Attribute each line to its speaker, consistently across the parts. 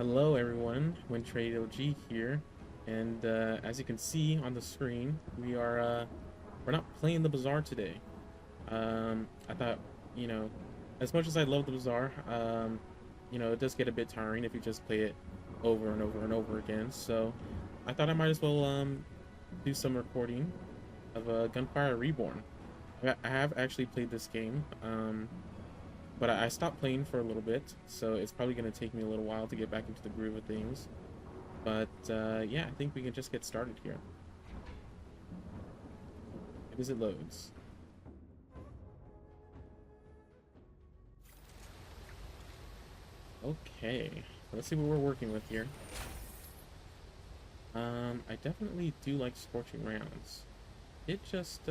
Speaker 1: Hello everyone, WinTradeOG here, and as you can see on the screen, we're not playing the Bazaar today. I thought, you know, as much as I love the Bazaar, it does get a bit tiring if you just play it over and over and over again. So I thought I might as well do some recording of Gunfire Reborn. I have actually played this game. But I stopped playing for a little bit, so it's probably going to take me a little while to get back into the groove of things. But yeah, I think we can just get started here. As it loads. Okay, let's see what we're working with here. I definitely do like scorching rounds. It just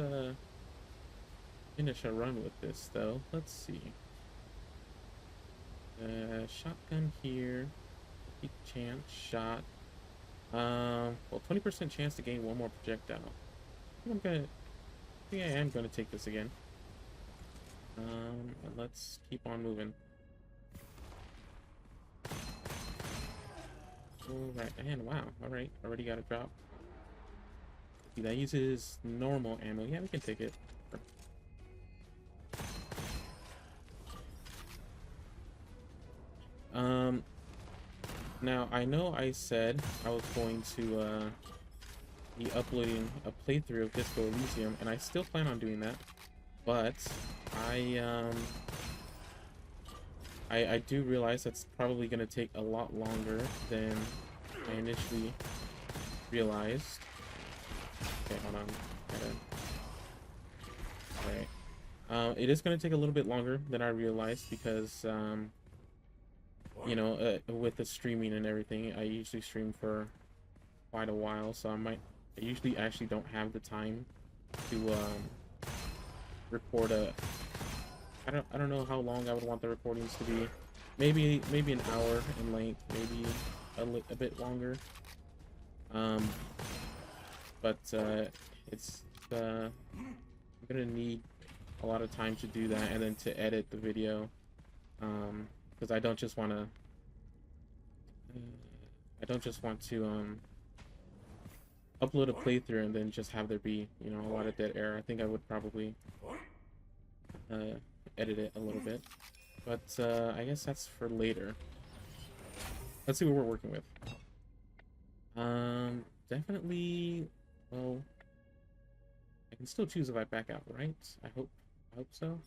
Speaker 1: finish a run with this though. Let's see. Shotgun here. Chance shot. Well, 20% chance to gain one more projectile. I think I am gonna take this again. And let's keep on moving. Alright, and wow, alright, already got a drop. See, that uses normal ammo. Yeah, we can take it. Now I know I said I was going to be uploading a playthrough of Disco Elysium, and I still plan on doing that, but I do realize that's probably going to take a lot longer than I initially realized. Okay, hold on. Alright. It is going to take a little bit longer than I realized because with the streaming and everything, I usually stream for quite a while, so I usually actually don't have the time to record I don't know how long I would want the recordings to be. Maybe an hour in length, maybe a bit longer. But it's I'm gonna need a lot of time to do that, and then to edit the video. Because I don't just want to upload a playthrough and then just have there be a lot of dead air. I think I would probably edit it a little bit, but I guess that's for later. Let's see what we're working with. Definitely, well, I can still choose if I back out, right? I hope so.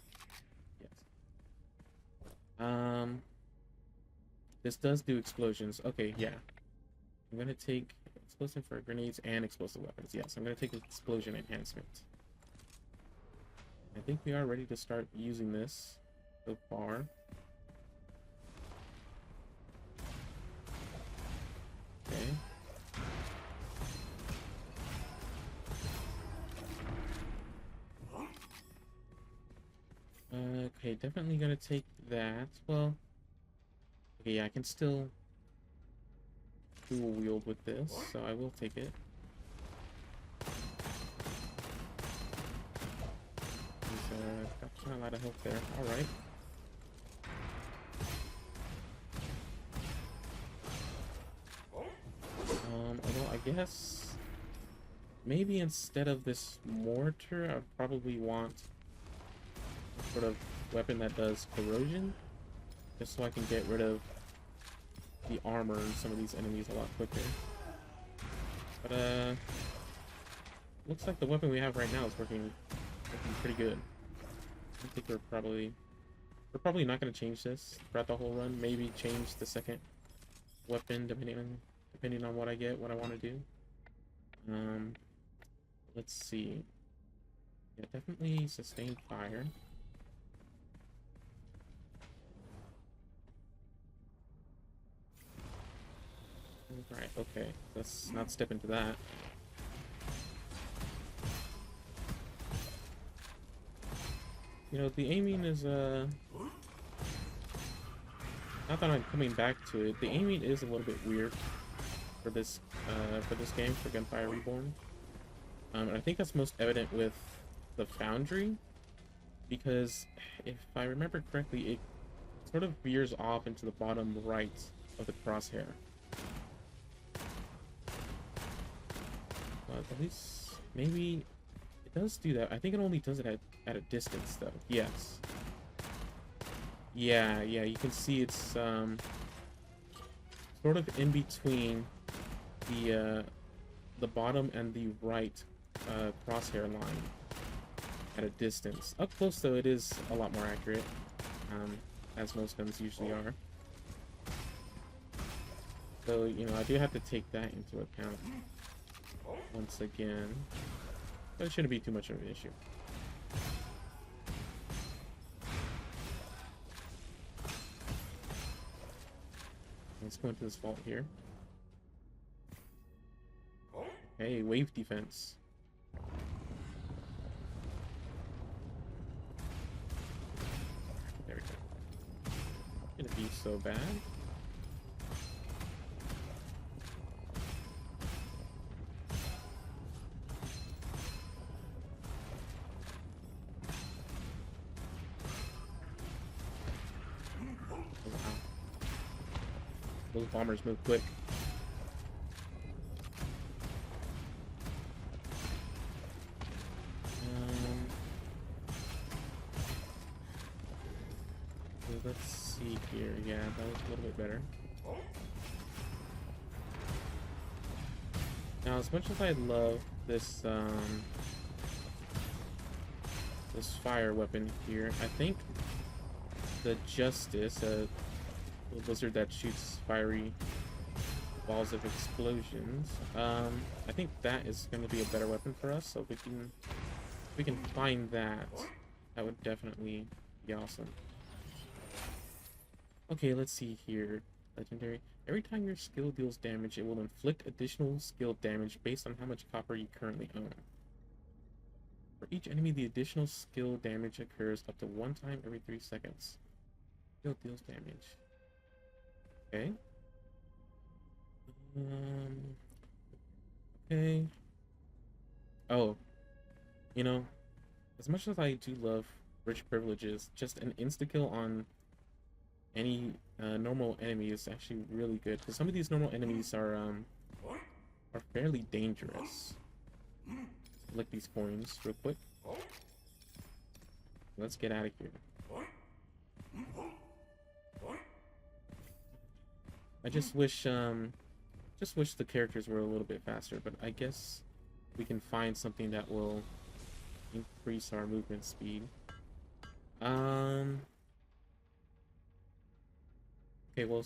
Speaker 1: This does do explosions. Okay, yeah. I'm gonna take explosive for grenades and explosive weapons. Yes, I'm gonna take explosion enhancement. I think we are ready to start using this so far. Okay. Okay, definitely gonna take that. Well, okay, yeah, I can still dual wield with this, so I will take it. Got not a lot of health there. Alright. Although I guess maybe instead of this mortar, I'd probably want a sort of weapon that does corrosion, just so I can get rid of the armor and some of these enemies a lot quicker. But looks like the weapon we have right now is working pretty good. I think we're probably not going to change this throughout the whole run. Maybe change the second weapon depending on what I get, what I want to do. Let's see. Yeah, definitely sustain fire. Right, okay. Let's not step into that. The aiming is not that I'm coming back to it. The aiming is a little bit weird for this game, for Gunfire Reborn. And I think that's most evident with the Foundry, because if I remember correctly, it sort of veers off into the bottom right of the crosshair. But at least maybe it does do that. I think it only does it at a distance though. Yes. Yeah, you can see it's sort of in between the bottom and the right crosshair line at a distance. Up close though, it is a lot more accurate, as most guns usually are. So, you know, I do have to take that into account once again. But it shouldn't be too much of an issue. Let's go into this vault here. Hey, wave defense. There we go. Gonna be so bad. Those bombers move quick. So let's see here. Yeah, that was a little bit better. Now, as much as I love this this fire weapon here, I think the Justice, the lizard that shoots fiery balls of explosions, I think that is going to be a better weapon for us. So if we can find that, that would definitely be awesome. Okay, let's see here. Legendary. Every time your skill deals damage, it will inflict additional skill damage based on how much copper you currently own. For each enemy, the additional skill damage occurs up to 1 time every 3 seconds. Skill deals damage. Okay. Okay. Oh, you know, as much as I do love rich privileges, just an insta-kill on any normal enemy is actually really good, because some of these normal enemies are fairly dangerous. Lick these coins real quick. Let's get out of here. I just wish the characters were a little bit faster, but I guess we can find something that will increase our movement speed. Okay, well,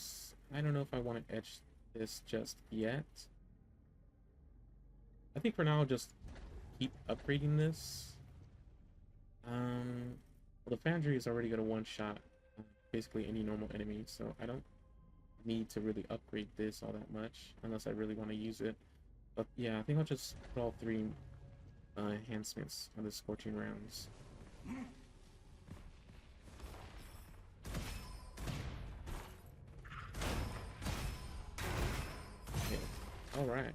Speaker 1: I don't know if I want to etch this just yet. I think for now I'll just keep upgrading this. Well, the Foundry is already going to one-shot basically any normal enemy, so I don't need to really upgrade this all that much unless I really want to use it. But yeah, I think I'll just put all 3 enhancements on the Scorching Rounds. Okay. All right.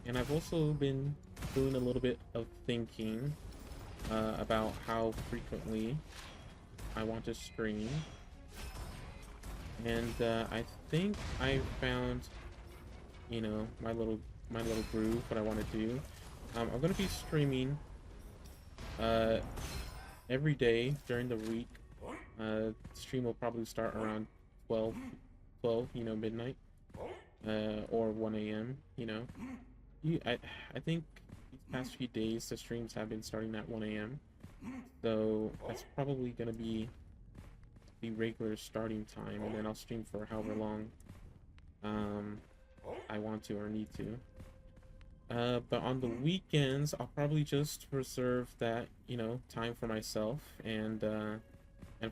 Speaker 1: And I've also been doing a little bit of thinking about how frequently I want to stream, and I think I found, you know, my little groove, what I want to do. I'm going to be streaming every day during the week. Stream will probably start around 12, you know, midnight, or 1 a.m. You know, I think these past few days the streams have been starting at 1 a.m. So that's probably going to be the regular starting time, and then I'll stream for however long I want to or need to. But on the weekends, I'll probably just reserve that, you know, time for myself and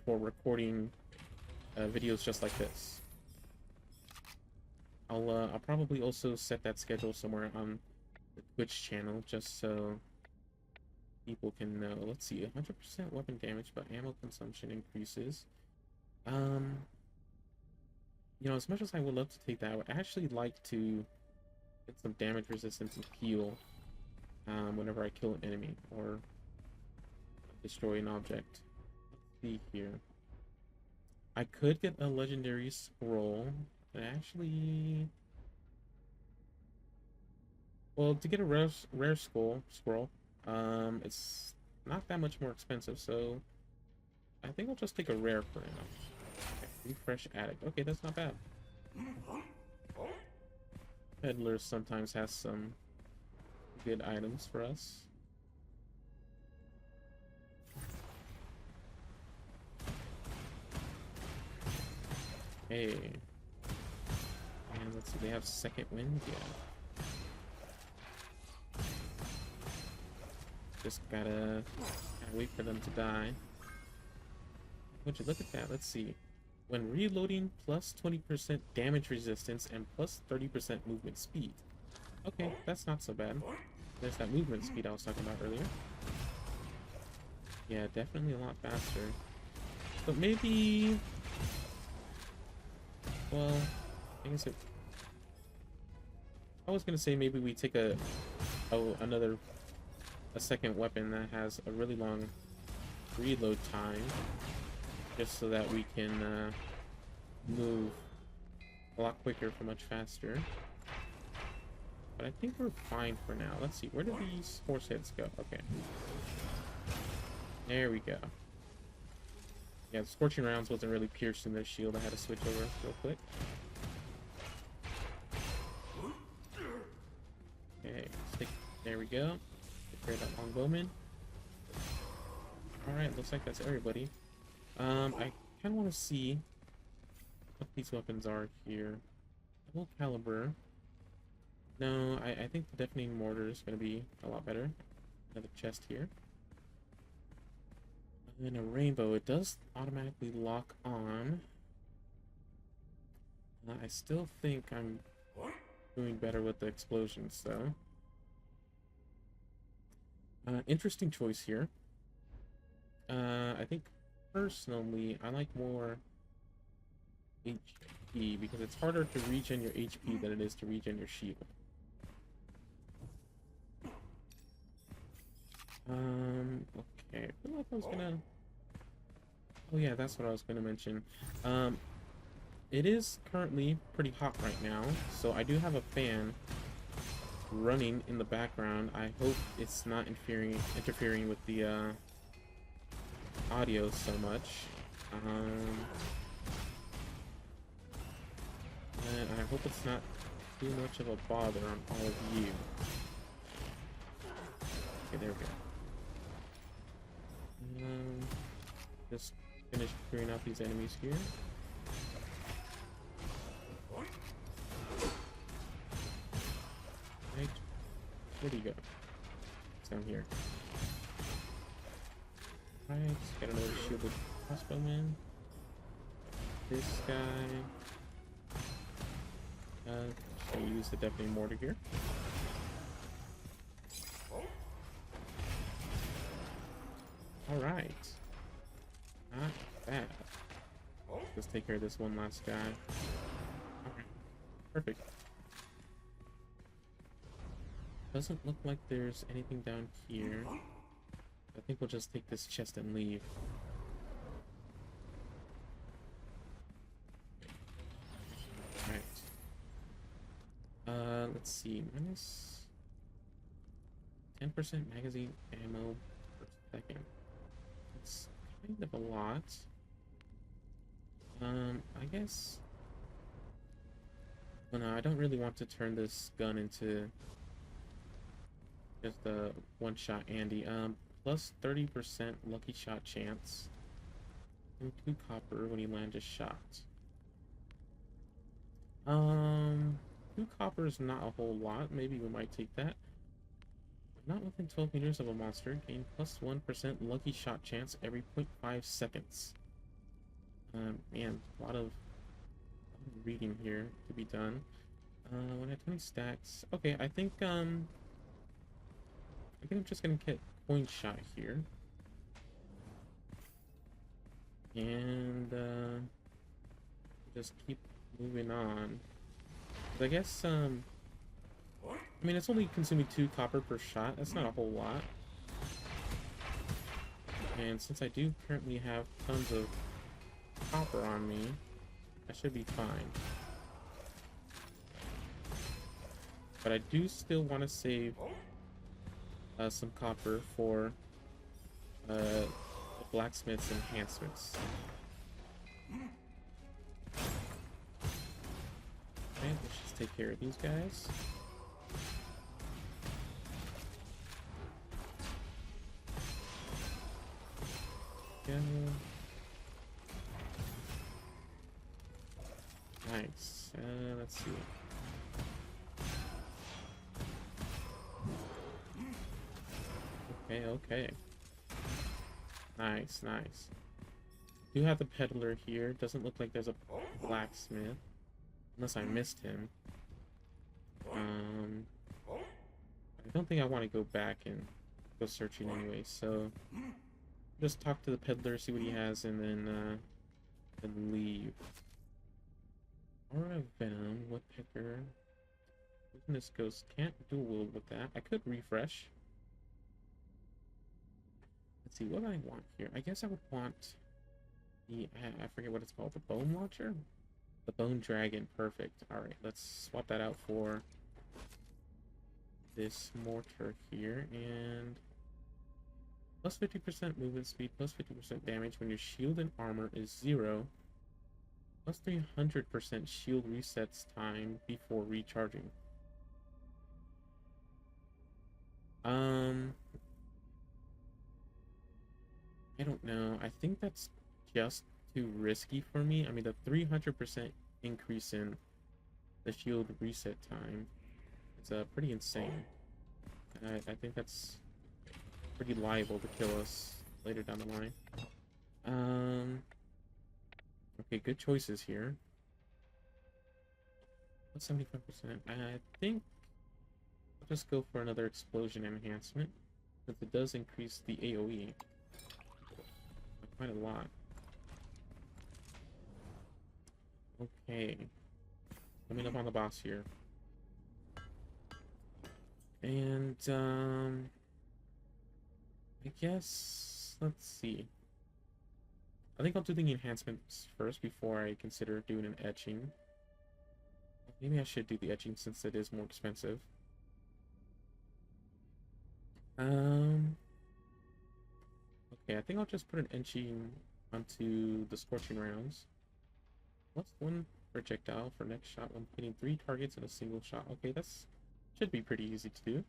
Speaker 1: for recording videos just like this. I'll probably also set that schedule somewhere on the Twitch channel just so people can know. Let's see, 100% weapon damage, but ammo consumption increases. You know, as much as I would love to take that, I would actually like to get some damage resistance and heal. whenever I kill an enemy or destroy an object. Let's see here. I could get a legendary scroll, but actually, well, to get a rare scroll, it's not that much more expensive, so I think I'll just take a rare for now. Okay, refresh addict. Okay, that's not bad. Peddler sometimes has some good items for us. Hey. And let's see, they have second wind? Yeah. Just gotta wait for them to die. Would you look at that? Let's see. When reloading, plus 20% damage resistance and plus 30% movement speed. Okay, that's not so bad. There's that movement speed I was talking about earlier. Yeah, definitely a lot faster. But maybe... Well, I guess it... I was gonna say maybe we take a second weapon that has a really long reload time, just so that we can move a lot quicker for much faster. But I think we're fine for now. Let's see, where do these horse heads go? Okay. There we go. Yeah, the Scorching Rounds wasn't really piercing their shield. I had to switch over real quick. Okay, there we go. Take care of that longbowman. Alright, looks like that's everybody. I kind of want to see what these weapons are here. Double caliber. No, I think the deafening mortar is going to be a lot better. Another chest here. And then a rainbow. It does automatically lock on. I still think I'm doing better with the explosions, though. Interesting choice here. I think personally I like more HP because it's harder to regen your HP than it is to regen your shield. Okay, I feel like I was gonna... Oh yeah, that's what I was gonna mention. It is currently pretty hot right now, so I do have a fan running in the background. I hope it's not interfering with the audio so much. And I hope it's not too much of a bother on all of you. Okay, there we go. Just finish clearing out these enemies here. Right, where do you go? It's down here. Right, got another shielded crossbowman. This guy. Just gonna use the deafening mortar here. Alright. Not bad. Let's take care of this one last guy. Okay. Perfect. Doesn't look like there's anything down here. I think we'll just take this chest and leave. Alright. Let's see. Minus 10% magazine ammo per second. It's kind of a lot. I guess... Well, no, I don't really want to turn this gun into just a one-shot Andy. Plus 30% lucky shot chance. And 2 copper when you land a shot. 2 copper is not a whole lot. Maybe we might take that. Not within 12 meters of a monster. Gain plus 1% lucky shot chance every 0.5 seconds. Man, a lot of reading here to be done. When at 20 stacks. Okay, I think I'm just gonna get coin shot here. And just keep moving on. I guess I mean, it's only consuming 2 copper per shot. That's not a whole lot. And since I do currently have tons of copper on me, I should be fine. But I do still want to save some copper for the blacksmith's enhancements. Okay, let's just take care of these guys. Go. Nice. Let's see. Okay. Nice. Do have the peddler here. Doesn't look like there's a blacksmith. Unless I missed him. I don't think I want to go back and go searching anyway, so just talk to the peddler, see what he has, and then leave. Aura Venom, Woodpecker. Witness Ghost, can't dual wield with that. I could refresh. Let's see, what do I want here? I guess I would want the, I forget what it's called, the Bone Launcher? The Bone Dragon, perfect. Alright, let's swap that out for this mortar here, and plus 50% movement speed, plus 50% damage when your shield and armor is 0, plus 300% shield resets time before recharging. I don't know. I think that's just too risky for me. I mean, the 300% increase in the shield reset time is pretty insane. I think that's pretty liable to kill us later down the line. Okay, good choices here. What's 75%? I think I'll just go for another explosion enhancement, since it does increase the AoE quite a lot. Okay, coming up on the boss here, and I guess let's see. I think I'll do the enhancements first before I consider doing an etching. Maybe I should do the etching since it is more expensive. Okay, I think I'll just put an etching onto the scorching rounds. What's one projectile for next shot when hitting 3 targets in a single shot? Okay, that's should be pretty easy to do.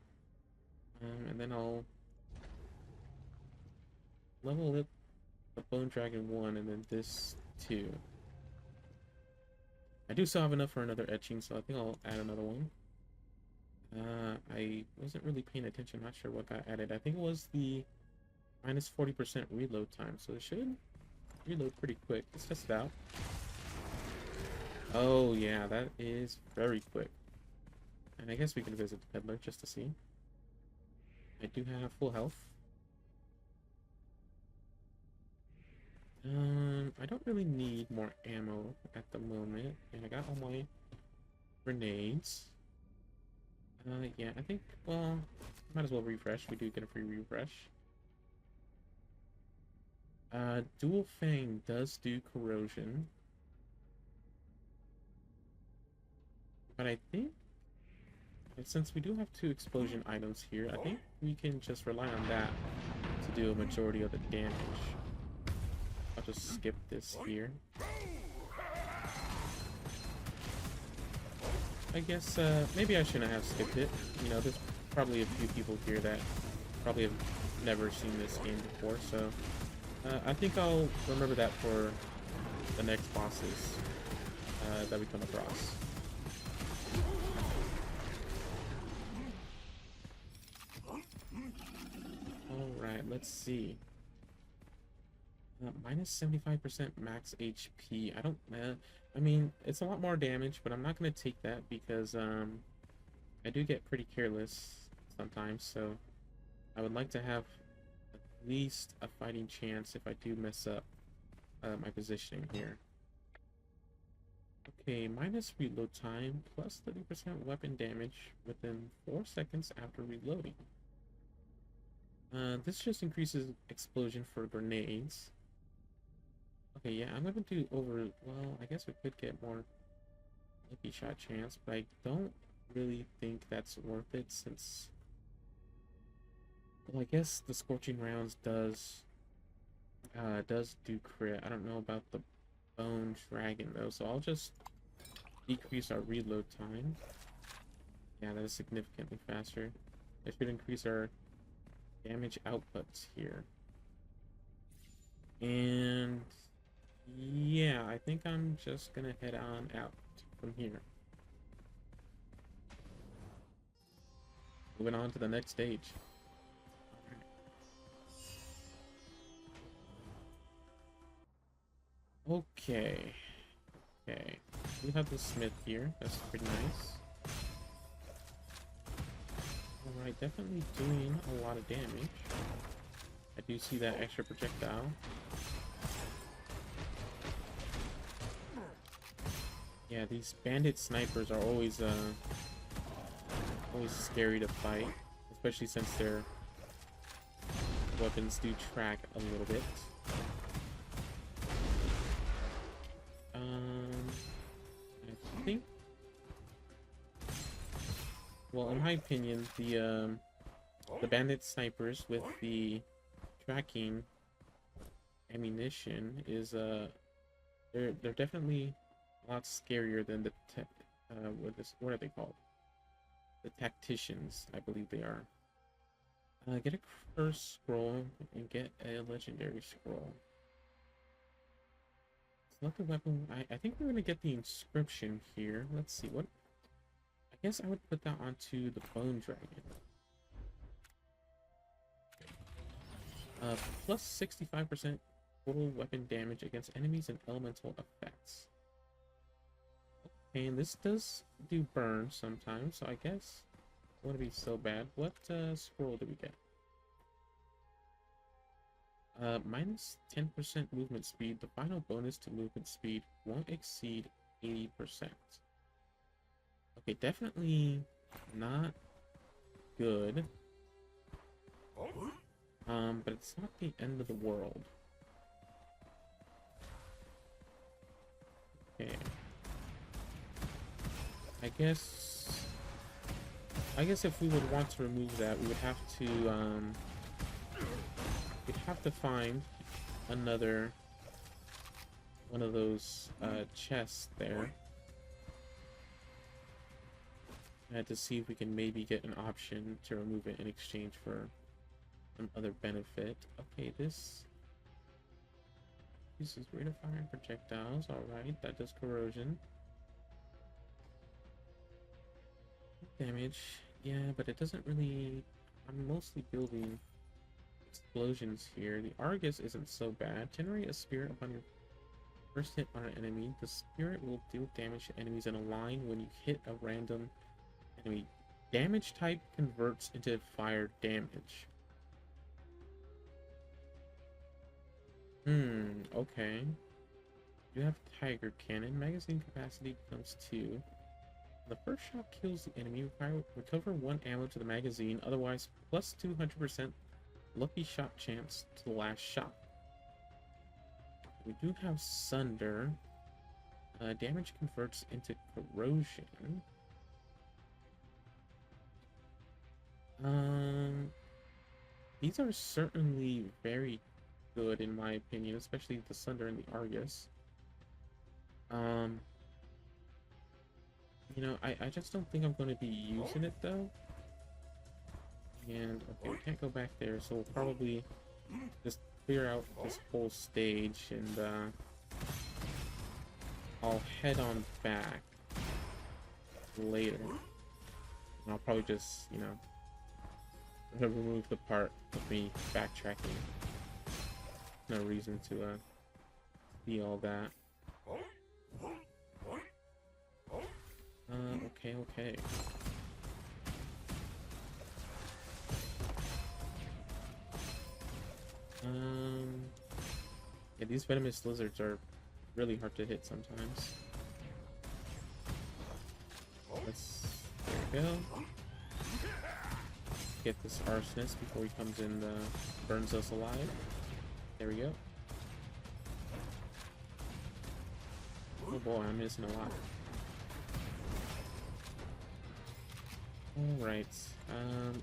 Speaker 1: And then I'll level it the Bone Dragon 1 and then this 2. I do still have enough for another etching, so I think I'll add another one. I wasn't really paying attention, not sure what got added. I think it was the minus 40% reload time, so it should reload pretty quick. Let's test it out. Oh yeah, that is very quick. And I guess we can visit the peddler just to see. I do have full health. I don't really need more ammo at the moment, and I got all my grenades. Yeah, I think, well, might as well refresh. We do get a free refresh. Dual Fang does do corrosion. But I think, since we do have 2 explosion items here, I think we can just rely on that to do a majority of the damage. I'll just skip this here. I guess, maybe I shouldn't have skipped it. You know, there's probably a few people here that probably have never seen this game before, so I think I'll remember that for the next bosses that we come across. Alright, let's see. Minus 75% max HP. I don't, I mean, it's a lot more damage, but I'm not going to take that because I do get pretty careless sometimes, so I would like to have at least a fighting chance if I do mess up my positioning here. Okay, minus reload time plus 30% weapon damage within 4 seconds after reloading. This just increases explosion for grenades. Okay, yeah, I'm gonna do over. Well, I guess we could get more lucky shot chance, but I don't really think that's worth it since. Well, I guess the scorching rounds does do crit. I don't know about the bone dragon though, so I'll just decrease our reload time. Yeah, that is significantly faster. It should increase our damage outputs here. And yeah, I think I'm just gonna head on out from here. Moving on to the next stage. Okay. Okay. We have the smith here. That's pretty nice. Alright, definitely doing a lot of damage. I do see that extra projectile. Yeah, these bandit snipers are always scary to fight, especially since their weapons do track a little bit. I think, well, in my opinion, the bandit snipers with the tracking ammunition is they're definitely a lot scarier than the what are they called? The tacticians, I believe they are. Get a curse scroll and get a legendary scroll. Select the weapon. I think we're gonna get the inscription here. Let's see what. I guess I would put that onto the bone dragon. Plus 65% total weapon damage against enemies and elemental effects. Okay, and this does do burn sometimes, so I guess it wouldn't be so bad. What scroll do we get? Minus 10% movement speed. The final bonus to movement speed won't exceed 80%. Okay, definitely not good. But it's not the end of the world. Okay. I guess if we would want to remove that, we would have to we'd have to find another one of those chests there. To see if we can maybe get an option to remove it in exchange for some other benefit. Okay, this uses rate of fire and projectiles. Alright, that does corrosion. Damage. Yeah, but it doesn't really... I'm mostly building explosions here. The Argus isn't so bad. Generate a spirit upon your first hit on an enemy. The spirit will deal damage to enemies in a line when you hit a random enemy. Damage type converts into fire damage. Okay. You have Tiger Cannon. Magazine capacity becomes 2. The first shot kills the enemy. Recover 1 ammo to the magazine. Otherwise, plus 200% lucky shot chance to the last shot. We do have Sunder. Damage converts into corrosion. These are certainly very good in my opinion, especially the Sunder and the Argus. You know, I just don't think I'm going to be using it though. And okay, we can't go back there, so we'll probably just clear out this whole stage and I'll head on back later. And I'll probably just, you know, remove the part of me backtracking. No reason to see all that. Okay. Yeah, these venomous lizards are really hard to hit sometimes. There we go. Get this arsonist before he comes in and burns us alive. There we go. Oh boy, I'm missing a lot. Alright.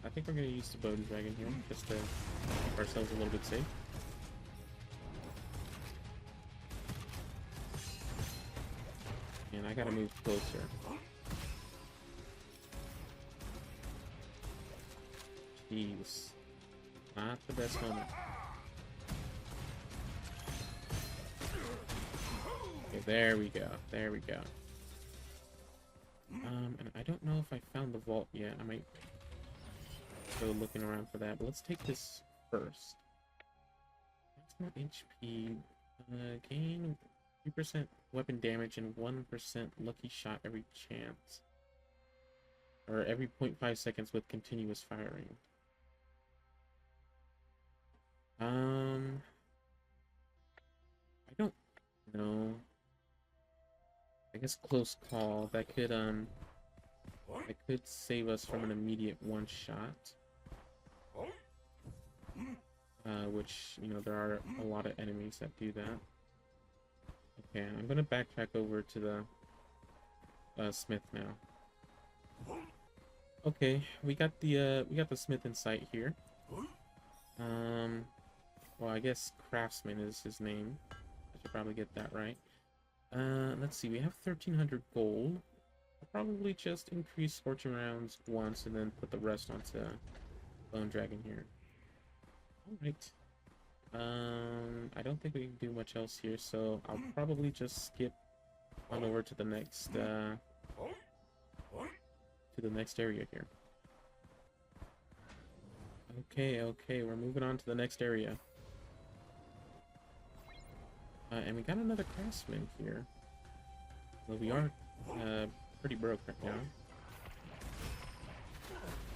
Speaker 1: I think we're gonna use the bone dragon here just to keep ourselves a little bit safe. And I gotta move closer. Jeez. Not the best moment. Okay, there we go. There we go. And I don't know if I found the vault yet. I might go looking around for that. But let's take this first. Maximum HP. Gain 3% weapon damage and 1% lucky shot every chance. Or every 0.5 seconds with continuous firing. I don't know. I guess close call. That could save us from an immediate one shot. Which, you know, there are a lot of enemies that do that. Okay, I'm gonna backtrack over to the smith now. Okay, we got the smith in sight here. Well, I guess craftsman is his name. I should probably get that right. Let's see, we have 1,300 gold. I'll probably just increase scorching rounds once and then put the rest onto bone dragon here. Alright. I don't think we can do much else here, so I'll probably just skip on over to the next area here. Okay, we're moving on to the next area. And we got another craftsman here. Well, we are pretty broke right now.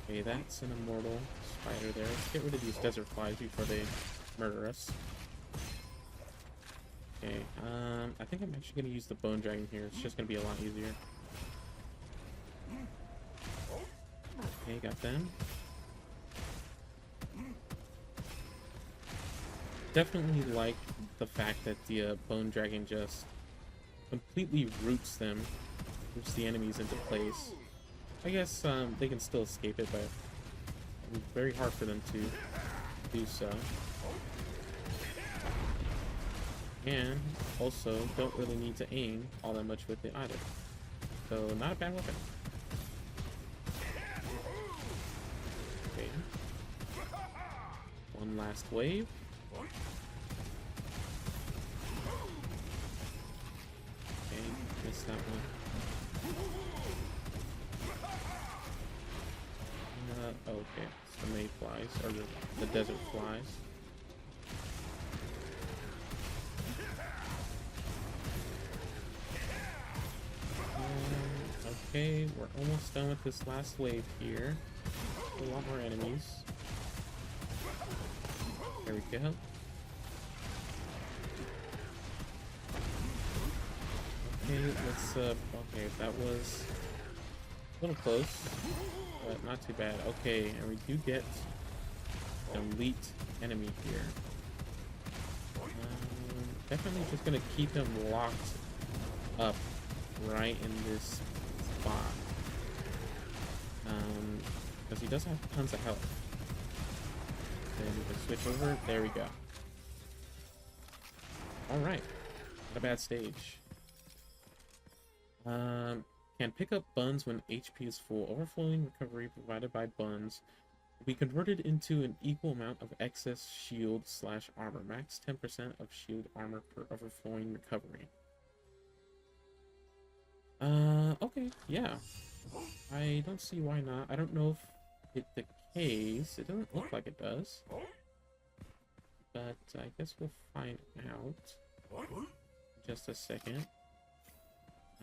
Speaker 1: Okay, that's an immortal spider there. Let's get rid of these desert flies before they murder us. Okay, I think I'm actually going to use the bone dragon here. It's just going to be a lot easier. Okay, got them. Definitely like the fact that the bone dragon just completely roots the enemies into place. I guess they can still escape it, but it's very hard for them to do so. And also don't really need to aim all that much with it either. So not a bad weapon. Okay. One last wave. Okay, missed that one. Okay, it's the mayflies, or the desert flies. Okay, we're almost done with this last wave here. A lot more enemies. There we go. Okay, let's, okay, that was a little close, but not too bad. Okay, and we do get an elite enemy here. Definitely just gonna keep him locked up right in this spot. Because he does have tons of health. Then we can switch over. There we go. Alright. Not a bad stage. Can pick up buns when HP is full. Overflowing recovery provided by buns will be converted into an equal amount of excess shield/armor. Max 10% of shield armor per overflowing recovery. Okay, yeah. I don't see why not. I don't know if it decays. It doesn't look like it does. But I guess we'll find out in just a second.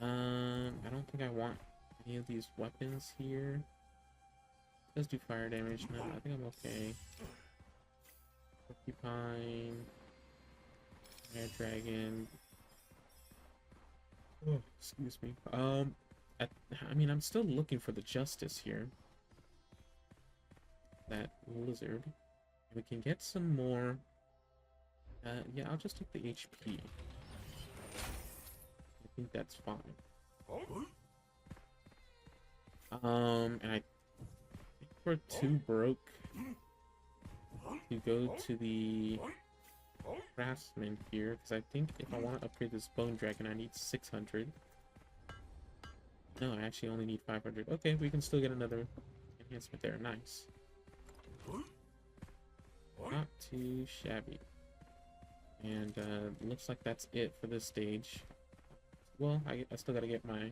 Speaker 1: I don't think I want any of these weapons here. It does do fire damage. No, I think I'm okay. Porcupine. Red dragon. Oh, excuse me. I, I mean, I'm still looking for the justice here. That lizard. We can get some more. Yeah, I'll just take the HP. I think that's fine. And I think we're too broke to go to the craftsman here, because I think if I want to upgrade this bone dragon, I need 600. No, I actually only need 500. Okay, we can still get another enhancement there. Nice. Not too shabby. And looks like that's it for this stage. Well, I still gotta get my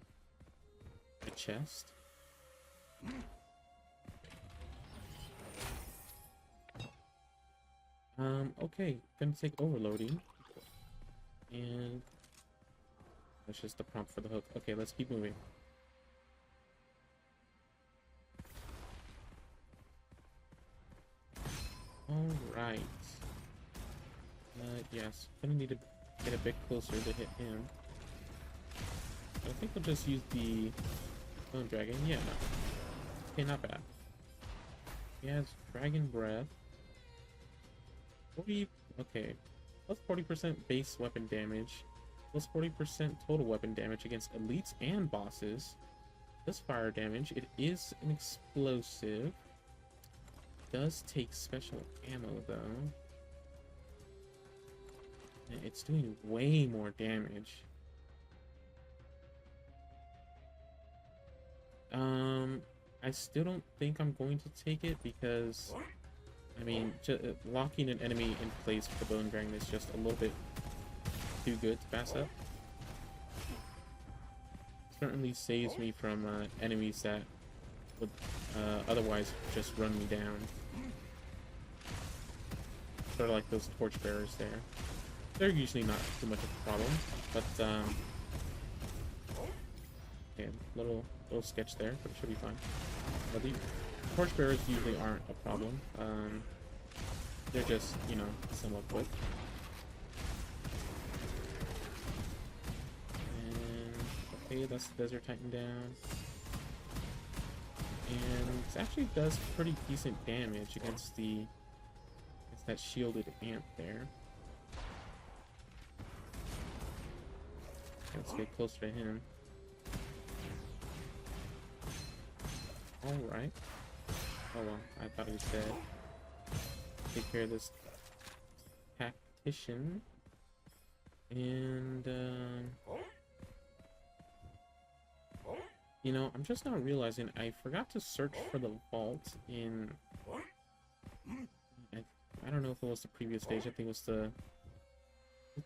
Speaker 1: chest. Okay, gonna take overloading. And that's just the prompt for the hook. Okay, let's keep moving. Alright. Yes, gonna need to get a bit closer to hit him. I think we'll just use the bone dragon. Yeah, no. Okay, not bad. He has dragon breath. 40, okay. Plus 40% base weapon damage. Plus 40% total weapon damage against elites and bosses. Does fire damage. It is an explosive. Does take special ammo though. And it's doing way more damage. I still don't think I'm going to take it because, I mean, locking an enemy in place with the bone dragon is just a little bit too good to pass up. Certainly saves me from enemies that would otherwise just run me down. Sort of like those torchbearers there. They're usually not too much of a problem, but okay, little sketch there, but it should be fine. But the torchbearers usually aren't a problem. They're just, you know, somewhat quick. And okay, that's the Desert Titan down. And it actually does pretty decent damage against that shielded ant there. Let's get closer to him. Alright. Oh well, I thought he was dead. Take care of this tactician. And, you know, I'm just not realizing I forgot to search for the vault in... I don't know if it was the previous stage. I think it was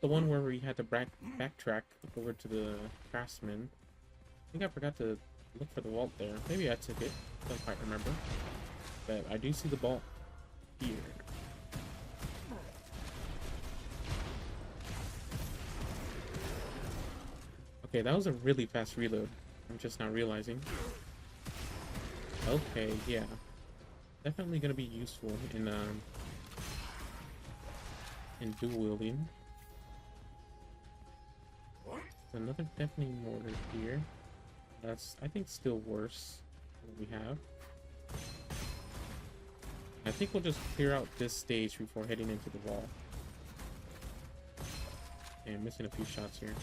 Speaker 1: the one where we had to backtrack over to the craftsman. I think I forgot to look for the vault there. Maybe I took it. Don't quite remember. But I do see the vault here. Okay, that was a really fast reload. I'm just not realizing. Okay, yeah. Definitely gonna be useful in dual wielding. Another deafening mortar here. That's, I think, still worse than what we have. I think we'll just clear out this stage before heading into the wall. Okay, I'm missing a few shots here.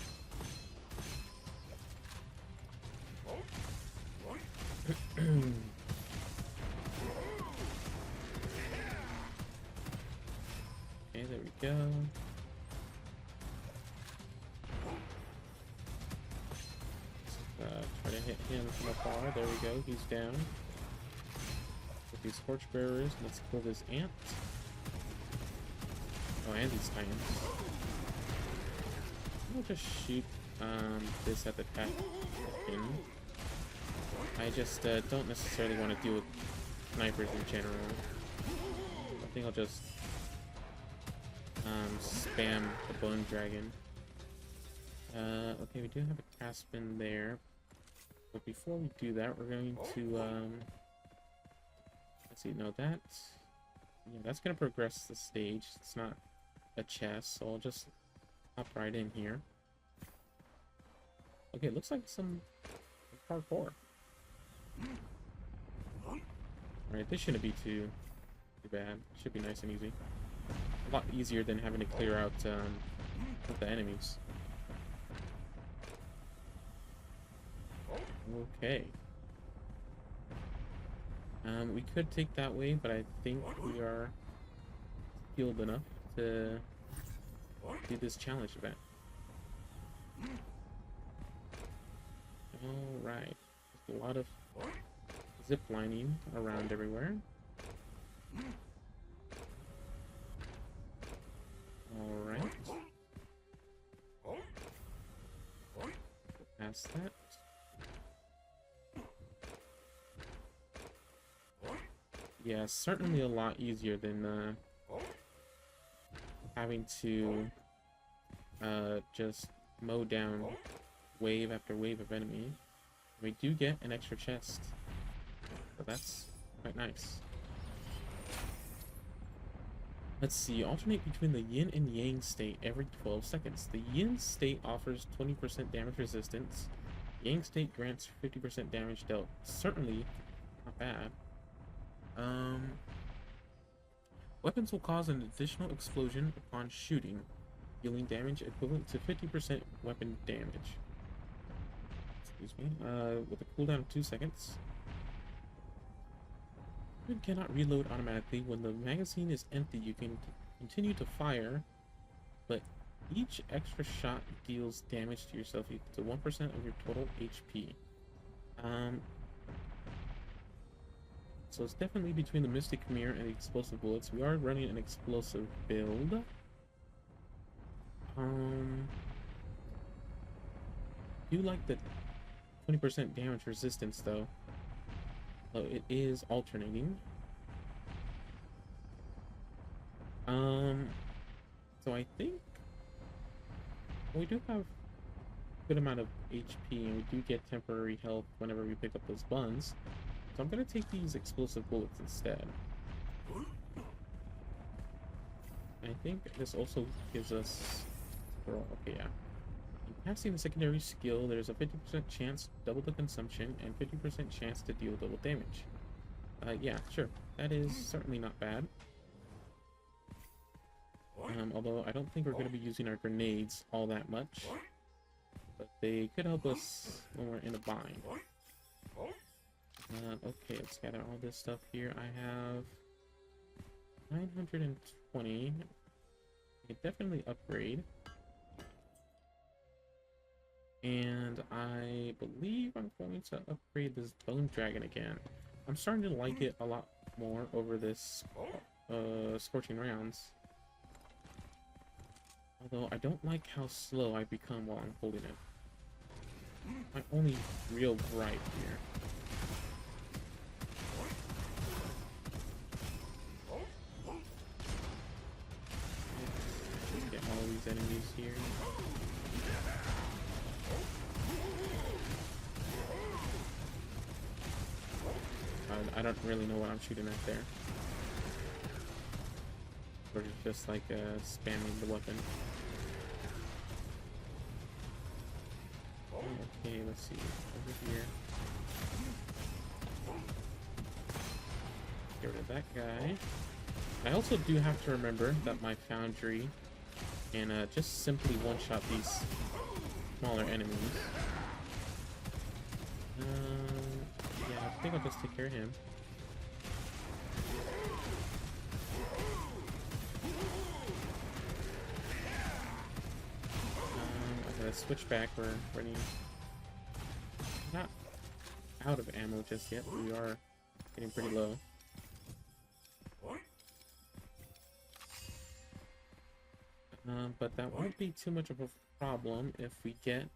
Speaker 1: Okay, there we go. Try to hit him from afar. There we go. He's down. With these torchbearers, let's kill this ant. Oh, and these titans. We'll just shoot this at the tactician. I just don't necessarily want to deal with snipers in general. I think I'll just spam the bone dragon. Okay, we do have a craftsman there. But before we do that, we're going to, let's see, no, that's gonna progress the stage. It's not a chest, so I'll just hop right in here. Okay, it looks like some parkour. Alright, this shouldn't be too bad. Should be nice and easy. A lot easier than having to clear out with the enemies. Okay. We could take that way, but I think we are skilled enough to do this challenge event. Alright. There's a lot of zip lining around everywhere. Alright. Past that. Yeah, certainly a lot easier than having to just mow down wave after wave of enemy. We do get an extra chest, so that's quite nice. Let's see, alternate between the yin and yang state every 12 seconds. The yin state offers 20% damage resistance. Yang state grants 50% damage dealt. Certainly not bad. Weapons will cause an additional explosion upon shooting, dealing damage equivalent to 50% weapon damage. Excuse me. With a cooldown of 2 seconds. Weapon cannot reload automatically. When the magazine is empty, you can continue to fire, but each extra shot deals damage to yourself equal to 1% of your total HP. So it's definitely between the Mystic Mirror and the explosive bullets. We are running an explosive build. Do like the 20% damage resistance though. So it is alternating. So I think we do have a good amount of HP, and we do get temporary health whenever we pick up those buns. So I'm gonna take these explosive bullets instead. I think this also gives us... Okay, yeah. In passing the secondary skill, there's a 50% chance to double the consumption and 50% chance to deal double damage. Yeah, sure. That is certainly not bad. Although I don't think we're going to be using our grenades all that much. But they could help us when we're in a bind. Okay, let's gather all this stuff here. I have 920. I can definitely upgrade. And I believe I'm going to upgrade this Bone Dragon again. I'm starting to like it a lot more over this Scorching Rounds. Although I don't like how slow I become while I'm holding it. My only real gripe here. Let's get all these enemies here. I don't really know what I'm shooting at there. Or just like spamming the weapon. Okay, let's see. Over here. Get rid of that guy. I also do have to remember that my foundry can just simply one-shot these smaller enemies. Yeah, I think I'll just take care of him. I'm gonna switch back. We're running not out of ammo just yet. We are getting pretty low. But that won't be too much of a problem if we get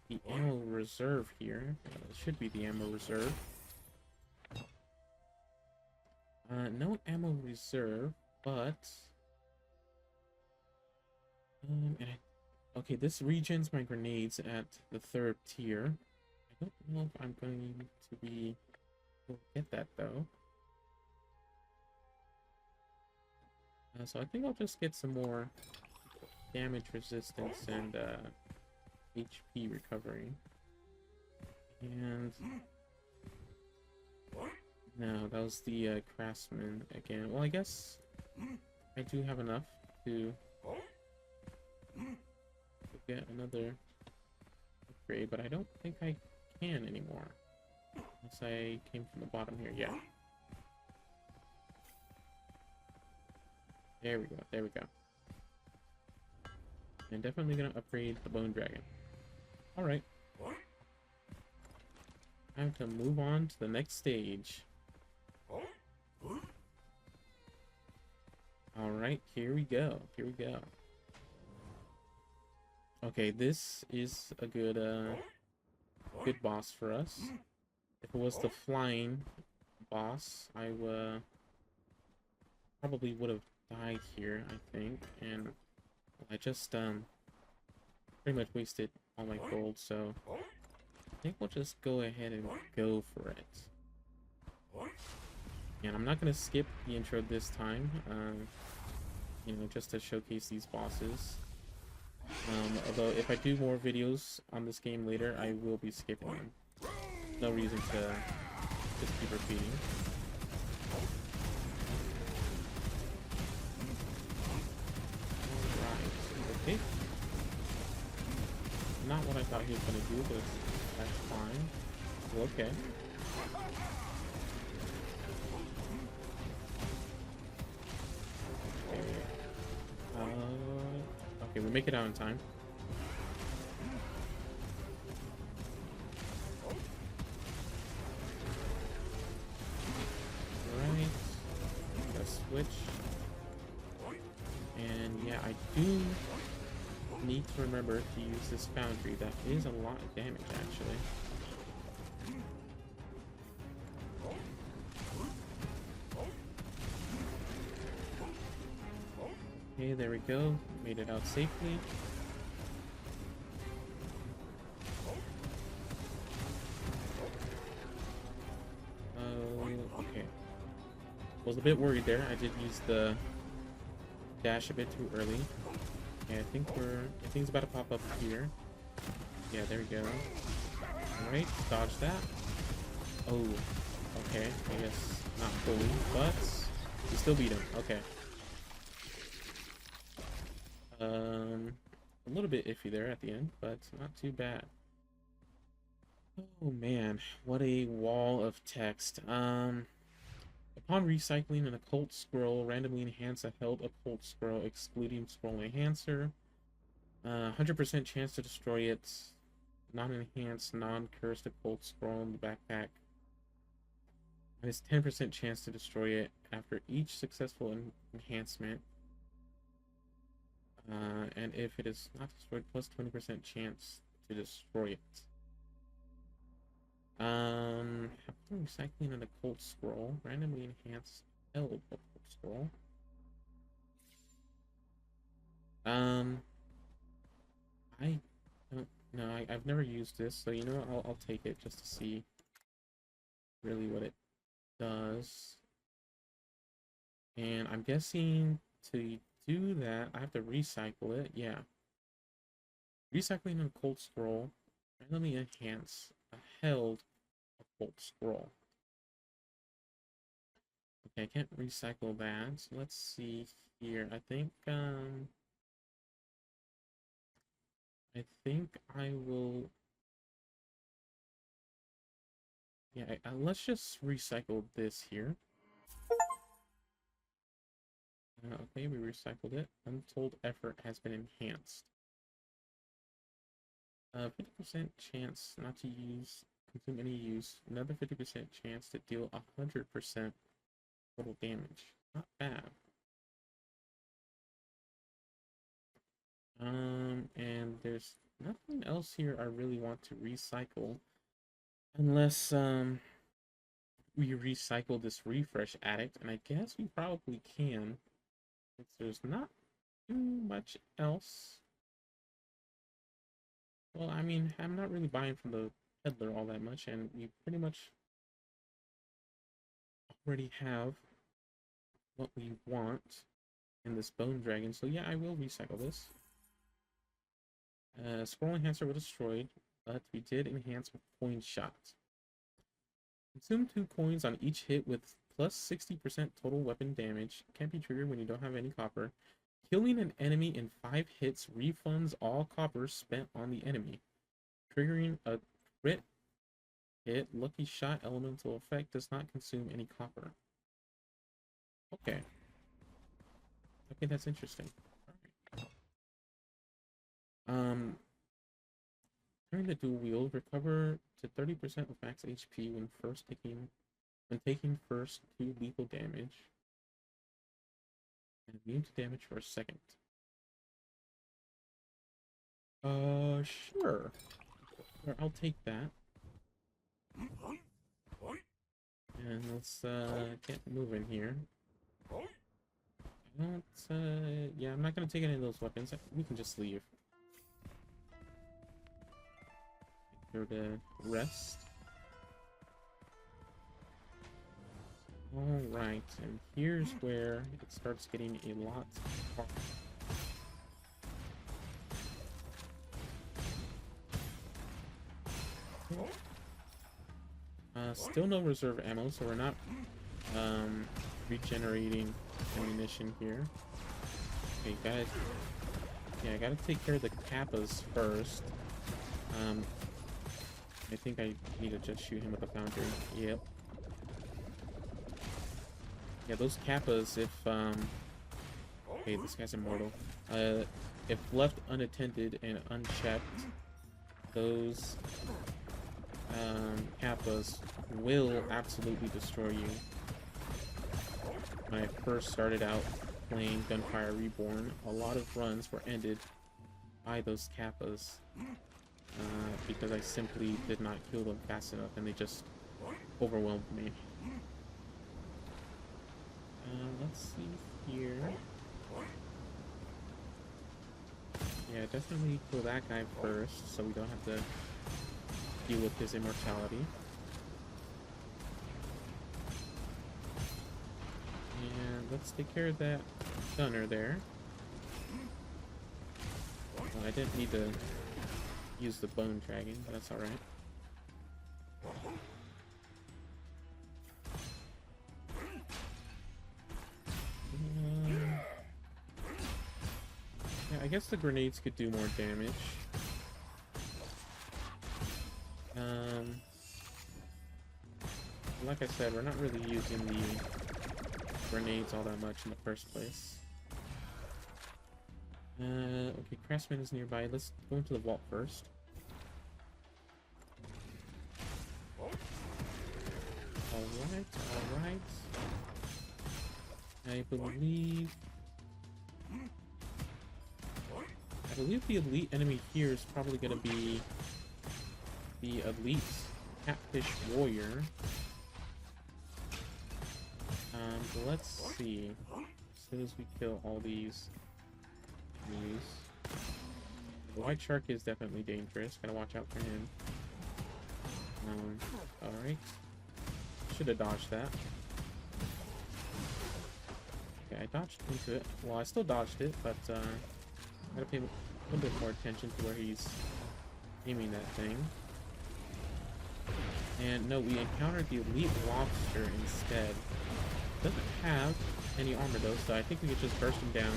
Speaker 1: the ammo reserve here. It should be the ammo reserve. No ammo reserve, but okay, this regens my grenades at the 3rd tier. I don't know if I'm going to be able to get that though. So I think I'll just get some more damage resistance and HP recovery. And no, that was the craftsman again. Well, I guess I do have enough to get another upgrade, but I don't think I can anymore. Unless I came from the bottom here. Yeah. There we go. There we go. And definitely gonna upgrade the bone dragon. Alright. I have to move on to the next stage. Alright, here we go. Here we go. Okay, this is a good good boss for us. If it was the flying boss, I probably would have died here, I think, and I just pretty much wasted all my gold, so I think we'll just go ahead and go for it. And I'm not gonna skip the intro this time, you know, just to showcase these bosses. Although if I do more videos on this game later, I will be skipping them. No reason to just keep repeating. Alright, okay. Not what I thought he was gonna do, but that's fine. Well, okay. Okay, we make it out in time. Alright. Gotta switch. And yeah, I do need to remember to use this foundry. That is a lot of damage, actually. Okay, there we go. Made it out safely. Okay. Was a bit worried there. I did use the dash a bit too early. Okay, I think it's about to pop up here. Yeah, there we go. Alright, dodge that. Oh, okay. I guess not fully, but we still beat him. Okay. A little bit iffy there at the end, but not too bad. Oh man, what a wall of text. Upon recycling an occult scroll, randomly enhance a held occult scroll, excluding scroll enhancer. 100% chance to destroy it. Non-enhanced, non-cursed occult scroll in the backpack. And it's 10% chance to destroy it after each successful enhancement. And if it is not destroyed, plus 20% chance to destroy it. Recycling an occult scroll, randomly enhance held occult scroll. I don't know. I've never used this, so you know what? I'll take it just to see really what it does. And I'm guessing to do that, I have to recycle it. Yeah. Recycling an occult scroll, randomly enhance a held occult scroll. Okay, I can't recycle that. So let's see here. I think I will. Yeah, let's just recycle this here. Okay, we recycled it. Untold effort has been enhanced. 50% chance not to consume any use. Another 50% chance to deal 100% total damage. Not bad. And there's nothing else here I really want to recycle. Unless, we recycle this refresh addict, and I guess we probably can. Since there's not too much else. Well, I mean, I'm not really buying from the peddler all that much, and we pretty much already have what we want in this bone dragon. So yeah, I will recycle this. Scroll enhancer was destroyed. but we did enhance with coin shot. Consume 2 coins on each hit with plus 60% total weapon damage. Can't be triggered when you don't have any copper. Killing an enemy in 5 hits refunds all copper spent on the enemy. Triggering a crit hit, lucky shot elemental effect does not consume any copper. Okay. Okay, that's interesting. Alright. During the dual wield, recover to 30% of max HP when taking first 2 lethal damage. And immune to damage for a second. Sure. I'll take that. And let's get moving here. Yeah, I'm not gonna take any of those weapons. We can just leave. Here to rest. Alright, and here's where it starts getting a lot harder. Still no reserve ammo, so we're not regenerating ammunition here. Okay, I gotta take care of the kappas first. I think I need to just shoot him with a foundry. Yep. Yeah, those kappas, if okay, this guy's immortal. If left unattended and unchecked, those kappas will absolutely destroy you. When I first started out playing Gunfire Reborn, a lot of runs were ended by those kappas because I simply did not kill them fast enough and they just overwhelmed me. Let's see here. Yeah, definitely kill that guy first so we don't have to deal with his immortality. And let's take care of that gunner there. Well, I didn't need to use the bone dragon, but that's alright. Yeah, I guess the grenades could do more damage. Like I said, we're not really using the grenades all that much in the first place. Okay, Craftsman is nearby. Let's go into the vault first. Alright, alright. I believe the elite enemy here is probably gonna be the elite catfish warrior. But let's see. As soon as we kill all these enemies. The white shark is definitely dangerous. Gotta watch out for him. Alright. Should have dodged that. Okay, I dodged into it. Well, I still dodged it, but gotta pay a little bit more attention to where he's aiming that thing. And no, we encountered the elite lobster instead. Doesn't have any armor though, so I think we could just burst him down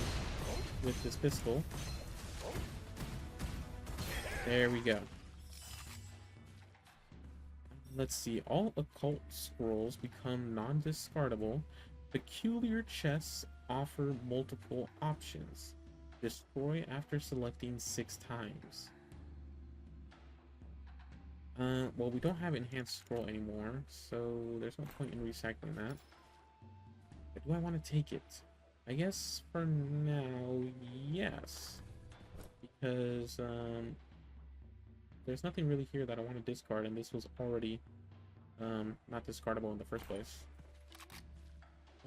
Speaker 1: with this pistol. There we go. Let's see. All occult scrolls become non-discardable. Peculiar chests offer multiple options. Destroy after selecting 6 times. Well, we don't have enhanced scroll anymore, so there's no point in recycling that. But do I want to take it? I guess for now, yes. Because, there's nothing really here that I want to discard, and this was already, not discardable in the first place.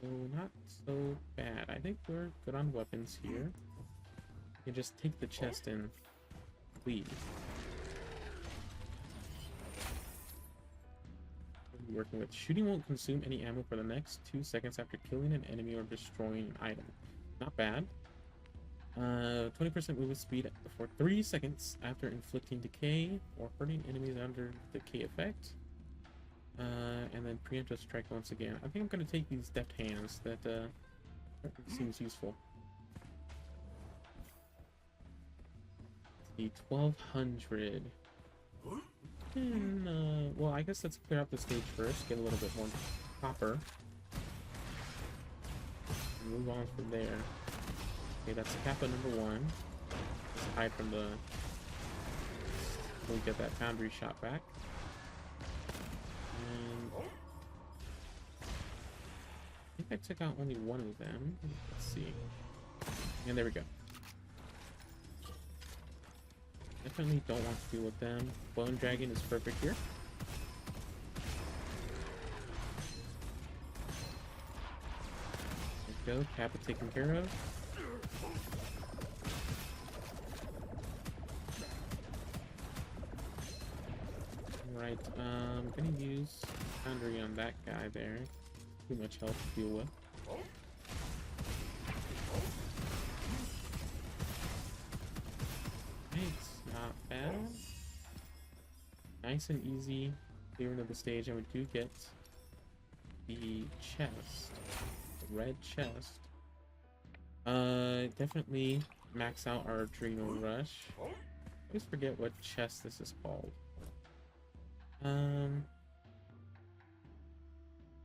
Speaker 1: So, not so bad. I think we're good on weapons here. You can just take the chest and leave. Working with shooting won't consume any ammo for the next 2 seconds after killing an enemy or destroying an item. Not bad. 20% movement speed for 3 seconds after inflicting decay or hurting enemies under decay effect. And then preemptive strike once again. I think I'm going to take these deft hands. That seems useful. The 1200. And, well, I guess let's clear out the stage first. Get a little bit more copper. Move on from there. Okay, that's Kappa number 1. Let's hide from the... We'll get that foundry shot back. And... I think I took out only one of them. Let's see. And there we go. Definitely don't want to deal with them. Bone Dragon is perfect here. There we go. Kappa taken care of. Right, I'm gonna use Foundry on that guy there. Too much health to deal with. It's not bad. Nice and easy clearing of the stage, and we do get the chest. The red chest. Definitely max out our Adrenal Rush. I always forget what chest this is called.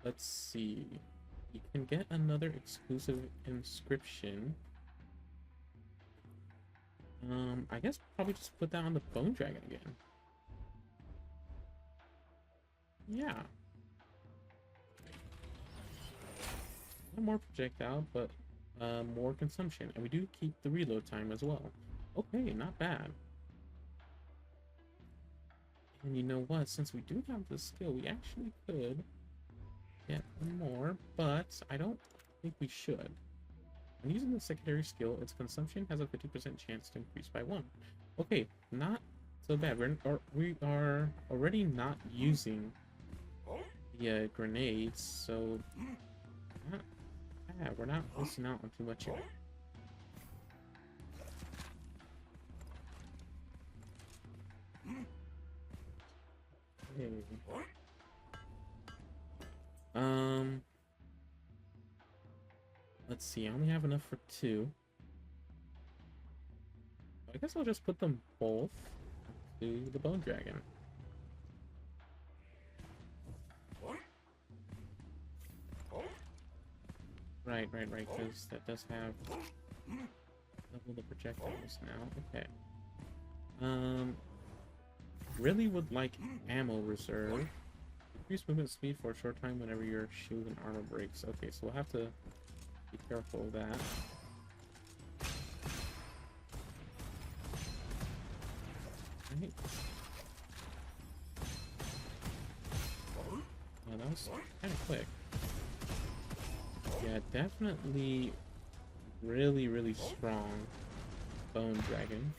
Speaker 1: Let's see. You can get another exclusive inscription. I guess probably just put that on the Bone Dragon again. Yeah. Not more projectile, but more consumption. And we do keep the reload time as well. Okay, not bad. And you know what? Since we do have the skill, we actually could get more, but I don't think we should. When using the secondary skill, its consumption has a 50% chance to increase by 1. Okay, not so bad. We are already not using the grenades, so not bad. We're not missing out on too much here. Okay. Let's see, I only have enough for 2. I guess I'll just put them both to the Bone Dragon. Right, because that does have double the projectiles now. Okay. Really would like ammo reserve. Increase movement speed for a short time whenever your shield and armor breaks. Okay, so we'll have to be careful of that. Right. Oh, that was kind of quick. Yeah, definitely really strong Bone Dragon.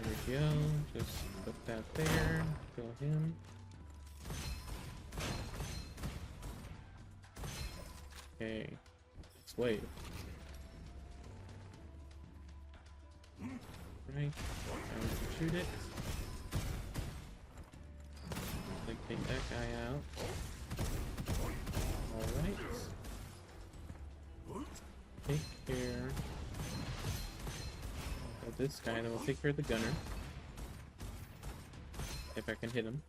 Speaker 1: There we go. Just put that there. Kill him. Okay. Let's wait. Right. Now we can shoot it. Take that guy out. Alright. Take care of this guy, then we'll take care of the gunner. If I can hit him.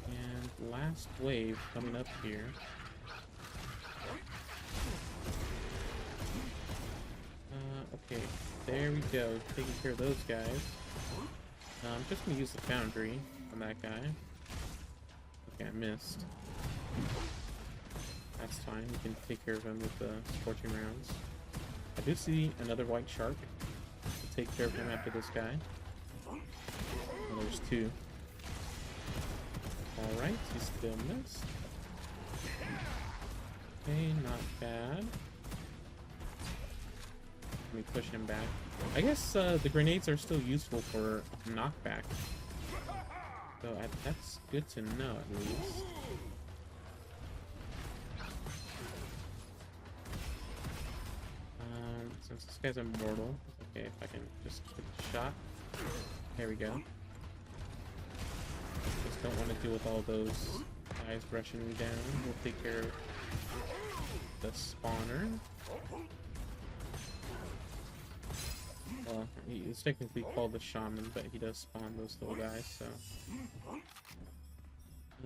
Speaker 1: And last wave coming up here. Okay, there we go. Taking care of those guys. I'm just gonna use the foundry on that guy. Okay, I missed. That's fine. We can take care of him with the scorching rounds. I do see another white shark. We'll take care of him after this guy. Oh, there's 2. Alright, he still missed. Okay, not bad. Let me push him back. I guess the grenades are still useful for knockback. So that's good to know, at least. Since this guy's immortal, okay, if I can just get the shot. There we go. Just don't want to deal with all those guys rushing me down. We'll take care of the spawner. Well, it's technically called the shaman, but he does spawn those little guys, so.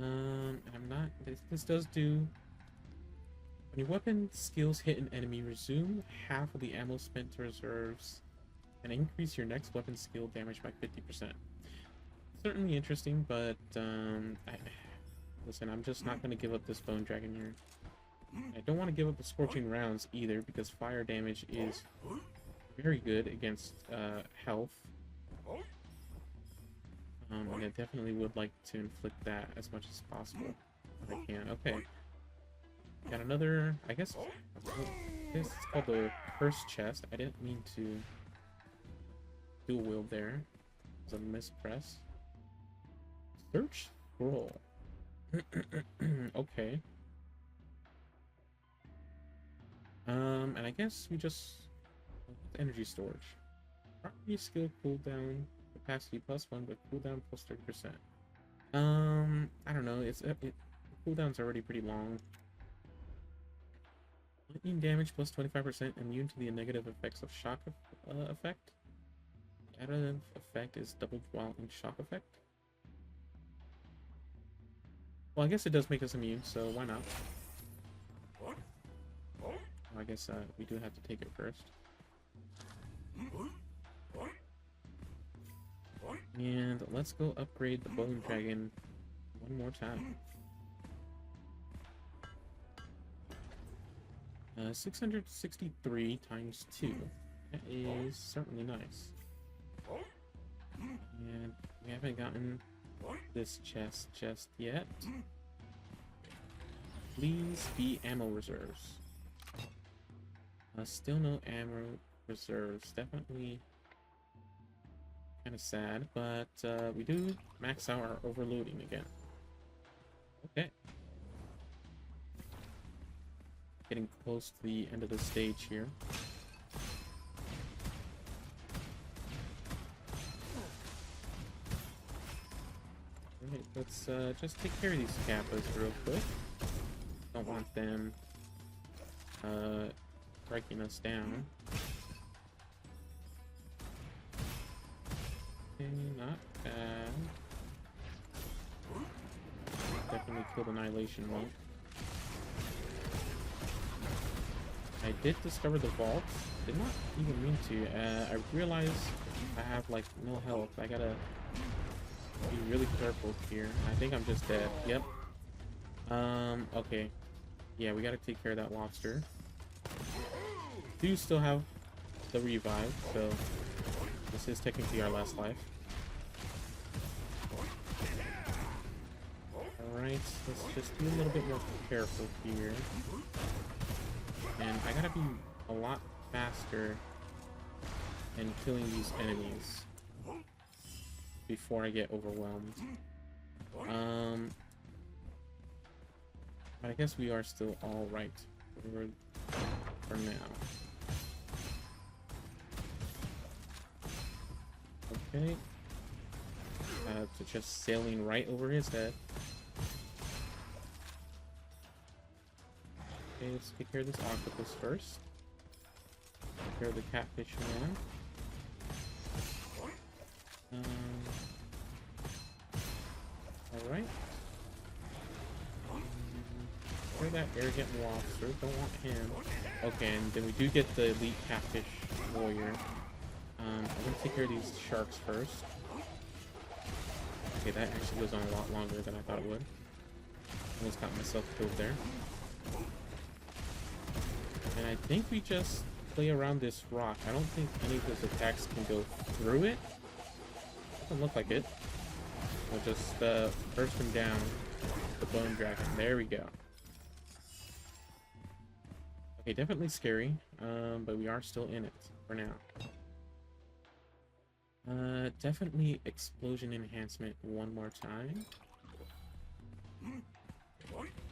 Speaker 1: I'm not. This does do. When your weapon skills hit an enemy, resume half of the ammo spent to reserves and increase your next weapon skill damage by 50%. Certainly interesting, but listen, I'm just not going to give up this bone dragon here. I don't want to give up the scorching rounds either, because fire damage is very good against health. And I definitely would like to inflict that as much as possible if I can. Okay. Got another, I guess this is called the first chest. I didn't mean to dual wield there. It was a mispress. Search scroll. Okay. And I guess we just energy storage. Property skill cooldown capacity +1, but cooldown +30%. I don't know. Cooldown's already pretty long. Lightning damage +25%, immune to the negative effects of shock effect. Additive effect is doubled while in shock effect. Well, I guess it does make us immune, so why not? Well, I guess we do have to take it first. And let's go upgrade the bone dragon one more time. 663 times 2. That is certainly nice. And we haven't gotten this chest just yet. Please be ammo reserves. Still no ammo reserves. Definitely kind of sad, but we do max out our overloading again. Okay. Getting close to the end of the stage here. Alright, let's just take care of these kappas real quick. Don't want them breaking us down. Okay, not bad. Definitely killed Annihilation Monk. I did discover the vault. Did not even mean to. I realized I have like no health. I gotta be really careful here. I think I'm just dead. Yep. Okay. Yeah, we gotta take care of that lobster. Do still have the revive, so this is technically our last life. Alright, let's just be a little bit more careful here. And I gotta be a lot faster in killing these enemies before I get overwhelmed. But I guess we are still alright for now. Okay. So just sailing right over his head. Okay, let's take care of this octopus first. Take care of the catfish man. Alright. Where's that arrogant lobster? Don't want him. Okay, and then we do get the elite catfish warrior. I'm gonna take care of these sharks first. Okay, that actually goes on a lot longer than I thought it would. Almost got myself killed there. And I think we just play around this rock. I don't think any of those attacks can go through it. Doesn't look like it. We'll just burst him down. The bone dragon. There we go. Okay, definitely scary, but we are still in it for now. Definitely explosion enhancement one more time.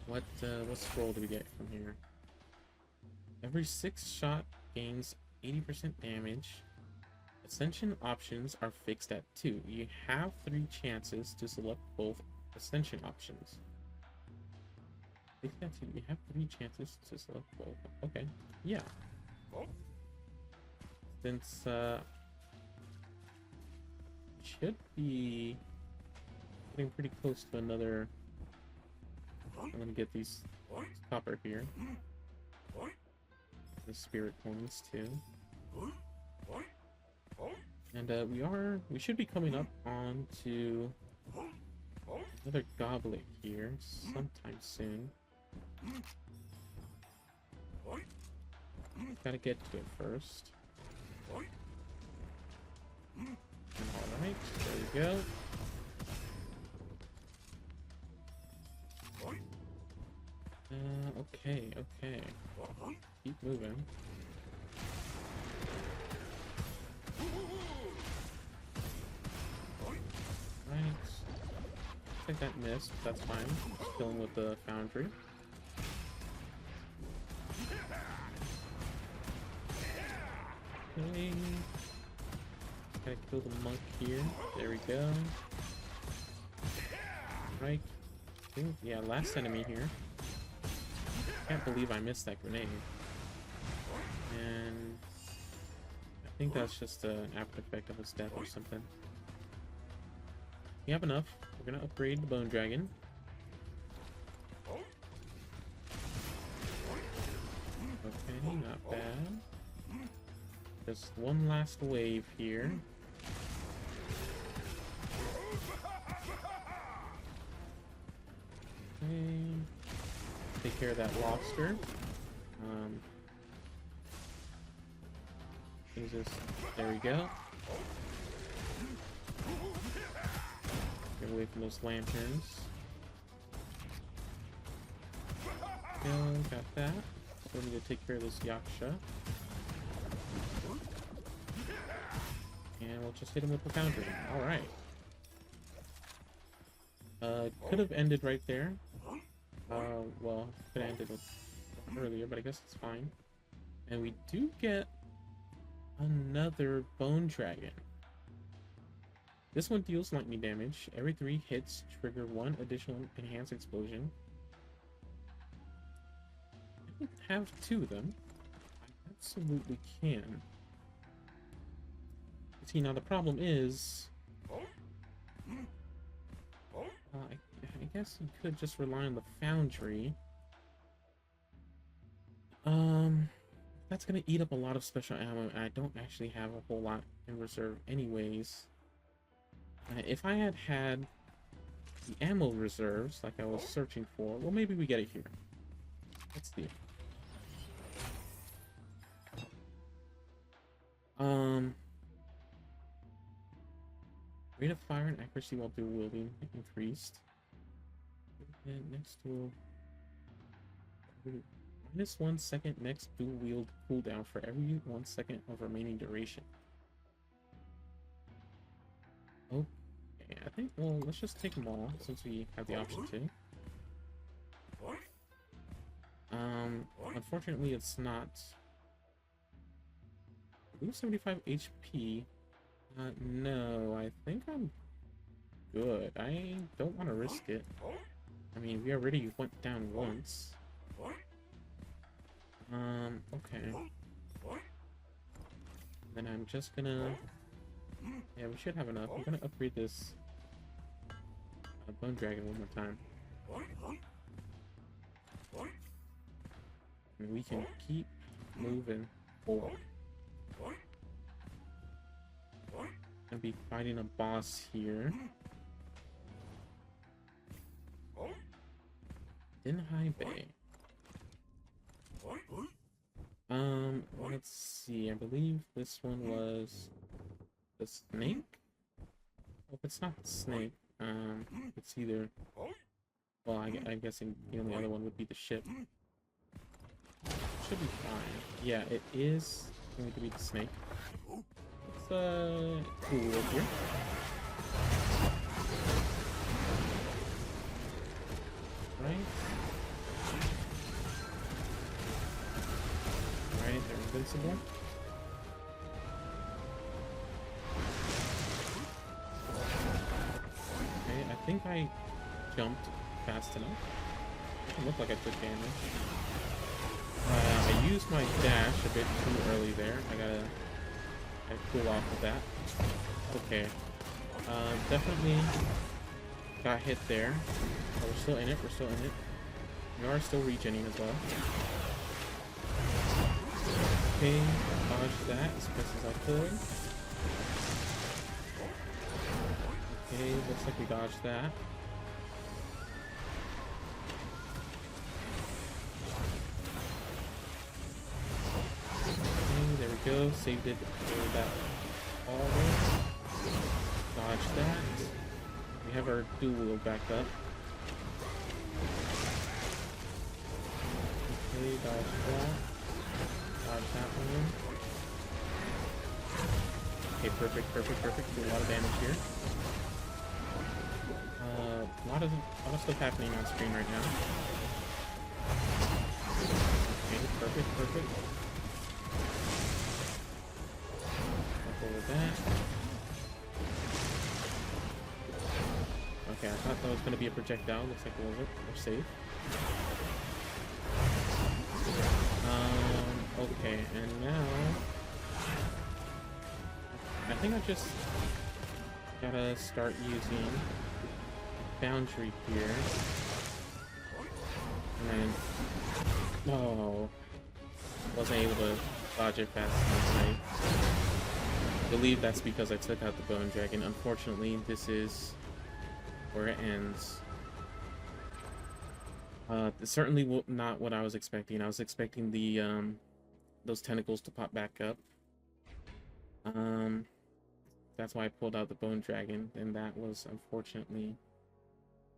Speaker 1: What scroll do we get from here? Every 6 shot gains 80% damage. Ascension options are fixed at 2. You have 3 chances to select both ascension options. Fixed at 2. You have 3 chances to select both. Okay. Yeah. Since should be getting pretty close to another. I'm gonna get these copper here. The spirit coins too. And we should be coming up on to another goblet here sometime soon. Gotta get to it first. Alright, there we go. Okay. Keep moving. Right. I think that missed. That's fine. Just killing with the foundry. Okay. Gotta kill the monk here. There we go. Right. Yeah, last enemy here. Can't believe I missed that grenade. And I think that's just an after effect of his death or something. We have enough. We're gonna upgrade the Bone Dragon. Okay, not bad. Just one last wave here. Okay. Take care of that lobster. Jesus. There we go. Get away from those lanterns. Go, got that. So we need to take care of this Yaksha. And we'll just hit him with the foundry. Alright. Could have ended right there. Well, could have ended earlier, but I guess it's fine. And we do get another Bone Dragon. This one deals lightning damage. Every 3 hits trigger 1 additional enhanced explosion. I don't have 2 of them. I absolutely can. See, now the problem is... I guess you could just rely on the foundry. That's gonna eat up a lot of special ammo, and I don't actually have a whole lot in reserve anyways. If I had had the ammo reserves, like I was searching for, well, maybe we get it here. Let's see. Rate of fire and accuracy while dual wielding increased. And next dual... -1 second next dual wield cooldown for every 1 second of remaining duration. Okay, I think, well, let's just take them all since we have the option to. Unfortunately, it's not. I lose 75 HP. No, I think I'm good. I don't want to risk it. I mean, we already went down once. Okay. Then I'm just gonna... Yeah, we should have enough. I'm gonna upgrade this Bone Dragon one more time. And we can keep moving forward. Gonna be fighting a boss here. In High Bay. Let's see. I believe this one was the snake. If it's not the snake, it's either. Well, I'm guessing the only other one would be the ship. Should be fine. Yeah, it is going to be the snake. cool here. Right. Right, they're invincible. Okay, I think I jumped fast enough. It looked like I took damage. I used my dash a bit too early there. I gotta cool off with that. Okay. Definitely got hit there. Oh, we're still in it. We're still in it. We are still regening as well. Okay, dodge that as best as I could. Okay, looks like we dodged that. Okay, there we go. Saved it for that all there. Dodge that. We have our dual wheel back up. Okay, dodge that. Dodge that one. Okay, perfect. Do a lot of damage here. A lot of stuff happening on screen right now. Okay, perfect. I'll go with that. Okay, I thought that was going to be a projectile. Looks like it wasn't. We're safe. Okay, and now I think I just gotta start using Boundary here. And oh, wasn't able to dodge it fast enough. I believe that's because I took out the Bone Dragon. Unfortunately, this is where it ends. Certainly not what I was expecting. I was expecting the those tentacles to pop back up. That's why I pulled out the Bone Dragon, and that was unfortunately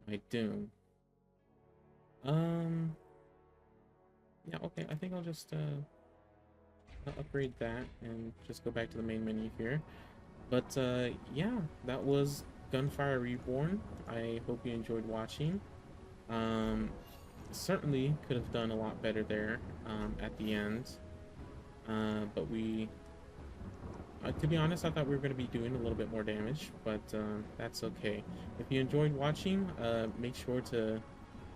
Speaker 1: my doom. Yeah, okay, I think I'll just upgrade that and just go back to the main menu here. But yeah, that was Gunfire Reborn. I hope you enjoyed watching. Certainly could have done a lot better there at the end. But we, to be honest, I thought we were going to be doing a little bit more damage, but that's okay. If you enjoyed watching, make sure to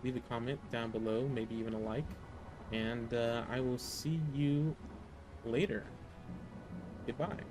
Speaker 1: leave a comment down below, maybe even a like, and I will see you later. Goodbye.